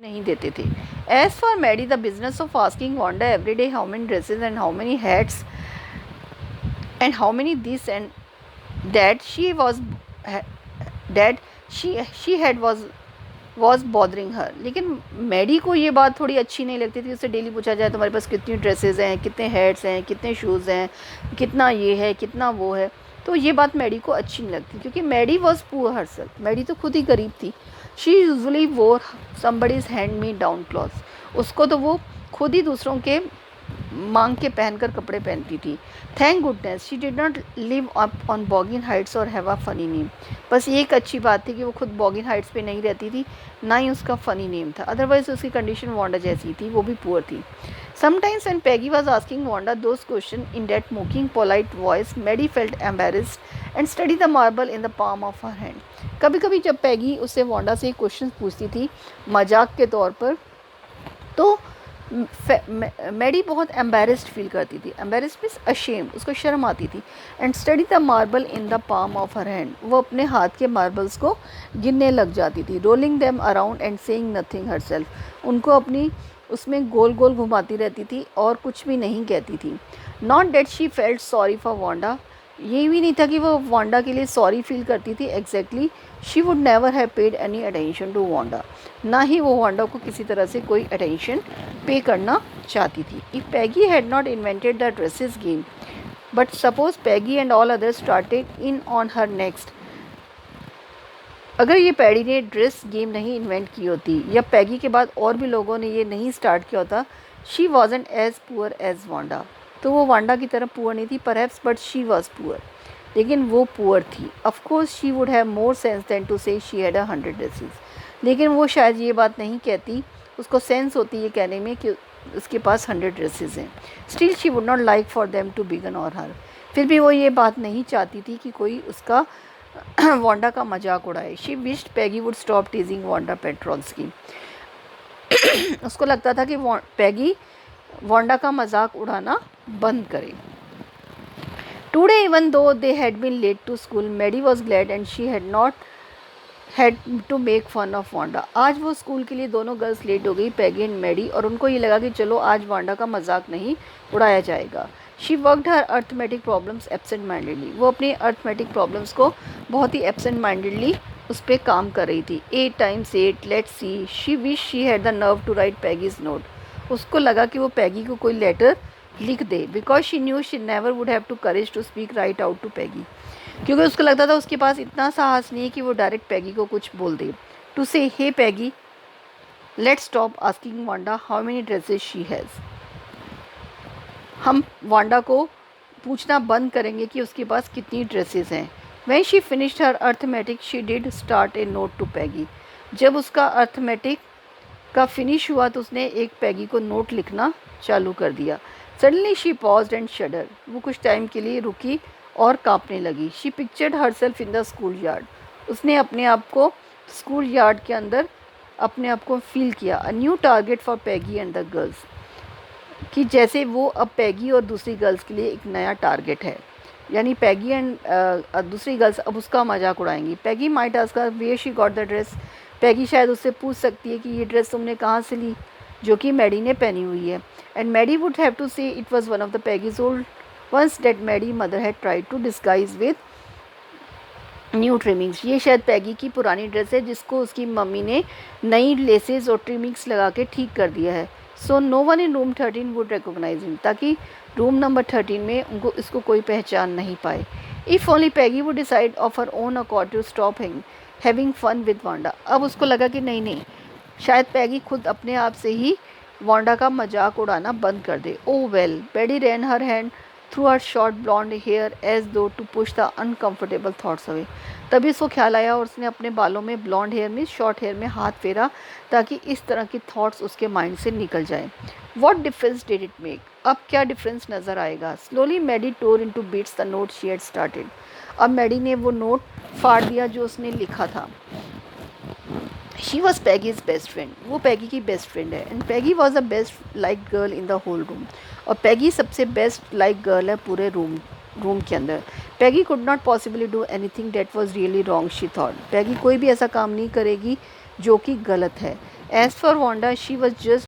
नहीं देते थे। As for Maddy the business of asking Wanda every day how many dresses and how many hats and how many this and that she had was bothering her. लेकिन Maddy को ये बात थोड़ी अच्छी नहीं लगती थी। उससे डेली पूछा जाए तुम्हारे पास कितनी ड्रेसेस हैं, कितने हेड्स हैं, कितने शूज़ हैं, कितना ये है, कितना वो है। तो ये बात मैडी को अच्छी नहीं लगती, क्योंकि Maddy was poor herself. Maddy तो खुद ही गरीब थी। She usually wore somebody's hand me down clothes. उसको तो वो खुद ही दूसरों के मांग के पहनकर कपड़े पहनती थी। Thank goodness she did not live up on Boggins Heights और हैव अ फनी नेम। बस ये एक अच्छी बात थी कि वो खुद बॉगिन हाइट्स पे नहीं रहती थी, ना ही उसका फ़नी नेम था। अदरवाइज उसकी कंडीशन वांडा जैसी थी, वो भी पुअर थी। Sometimes when Peggy was asking Wanda those question in that mocking polite voice, Maddy felt embarrassed and study the marble in the palm of her hand. कभी कभी जब पैगी उससे वांडा से क्वेश्चन पूछती थी मजाक के तौर पर, तो मैडी बहुत एम्बेरस्ड फील करती थी। एम्बेरस्ड मीन्स अशेम्ड, उसको शर्म आती थी। And study the marble in the palm of her hand, वो अपने हाथ के मार्बल्स को गिनने लग जाती थी। Rolling them around and saying nothing herself, उनको अपनी उसमें गोल गोल घुमाती रहती थी और कुछ भी नहीं कहती थी। Not that she felt sorry for Wanda, ये भी नहीं था कि वो वांडा के लिए सॉरी फील करती थी। Exactly she would never have paid any attention to Wanda, ना ही वो वांडा को किसी तरह से कोई अटेंशन पे करना चाहती थी। If Peggy had not invented the dresses game, but suppose Peggy and all others started in on her next, अगर ये पैडी ने ड्रेस गेम नहीं इन्वेंट की होती या पैगी के बाद और भी लोगों ने ये नहीं स्टार्ट किया होता, she wasn't as poor as Wanda, तो वो वांडा की तरह पुअर नहीं थी perhaps, but she was poor, लेकिन वो पुअर थी। Of course she would have more sense than to say she had 100 dresses, लेकिन वो शायद ये बात नहीं कहती, उसको सेंस होती है कहने में कि उसके पास 100 ड्रेसेस हैं। Still she would not like for them to begin और हर, फिर भी वो ये बात नहीं चाहती थी कि कोई उसका वांडा का मजाक उड़ाए। She wished Peggy would stop teasing Wanda Petronski, उसको लगता था कि पैगी वांडा का मजाक उड़ाना बंद करे। Today, even though they had been late to school, Maddie was glad and she had not had to make fun of Wanda. आज वो स्कूल के लिए दोनों गर्ल्स लेट हो गई, पैगी एंड मैडी, और उनको ये लगा कि चलो आज वांडा का मजाक नहीं उड़ाया जाएगा। She worked her arithmetic problems absent mindedly, वो अपनी अर्थमेटिक प्रॉब्लम्स को बहुत ही एब्सेंट माइंडेडली उस पर काम कर रही थी। 8 times 8 let's see, she wish she had the nerve to write Peggy's note, उसको लगा कि वो पैगी को कोई लेटर लिख दे, because she knew she never would have to courage to speak right out to Peggy, क्योंकि उसको लगता था उसके पास इतना साहस नहीं है कि वो डायरेक्ट पैगी को कुछ बोल दे। To say hey Peggy let's stop asking Wanda how many dresses she has, हम वांडा को पूछना बंद करेंगे कि उसके पास कितनी ड्रेसेस हैं। When she finished her arithmetic she did start a note to Peggy, जब उसका अर्थमेटिक का फिनिश हुआ तो उसने एक पैगी को नोट लिखना चालू कर दिया। सडनली शी पॉज्ड एंड शडर, वो कुछ टाइम के लिए रुकी और कांपने लगी। She pictured herself in the school yard, उसने अपने आप को स्कूल यार्ड के अंदर अपने आप को फील किया। A new target for Peggy and the girls, कि जैसे वो अब पैगी और दूसरी गर्ल्स के लिए एक नया टारगेट है, यानी पैगी एंड दूसरी गर्ल्स अब उसका मजाक उड़ाएंगी। Peggy might ask her where she got the dress, Peggy शायद उससे पूछ सकती है कि ये ड्रेस तुमने कहाँ से ली, जो कि मैडी ने पहनी हुई है। And Maddy would have to say it was one of the Peggy's old ones that Maddy mother had tried to disguise with new trimmings, ये शायद पैगी की पुरानी ड्रेस है जिसको उसकी मम्मी ने नई लेसेस और ट्रिमिंग्स लगा के ठीक कर दिया है। So no one in room 13 would recognize him, ताकि रूम नंबर 13 में उनको इसको कोई पहचान नहीं पाए। If only Peggy would decide of her own accord to stop having fun with Wanda, अब उसको लगा कि नहीं, शायद पैगी खुद अपने आप से ही वांडा का मजाक उड़ाना बंद कर दे। Oh well, Paddy ran her hand through her short blond hair as though to push the uncomfortable thoughts away, तभी उसको ख्याल आया और उसने अपने बालों में ब्लॉन्ड हेयर में शॉर्ट हेयर में हाथ फेरा ताकि इस तरह की थॉट्स उसके माइंड से निकल जाए। What difference did it make, अब क्या डिफरेंस नज़र आएगा। Slowly Maddy tore in two bits the note she had started, अब मैडी ने वो नोट फाड़ दिया जो उसने लिखा था। She was Peggy's best friend, वो पैगी की बेस्ट फ्रेंड है। And Peggy was the best like girl in the whole room, और पैगी सबसे बेस्ट लाइक गर्ल है पूरे रूम के अंदर। Peggy could not possibly do anything that was really wrong she thought, Peggy कोई भी ऐसा काम नहीं करेगी जो कि गलत है। As for Wanda she was just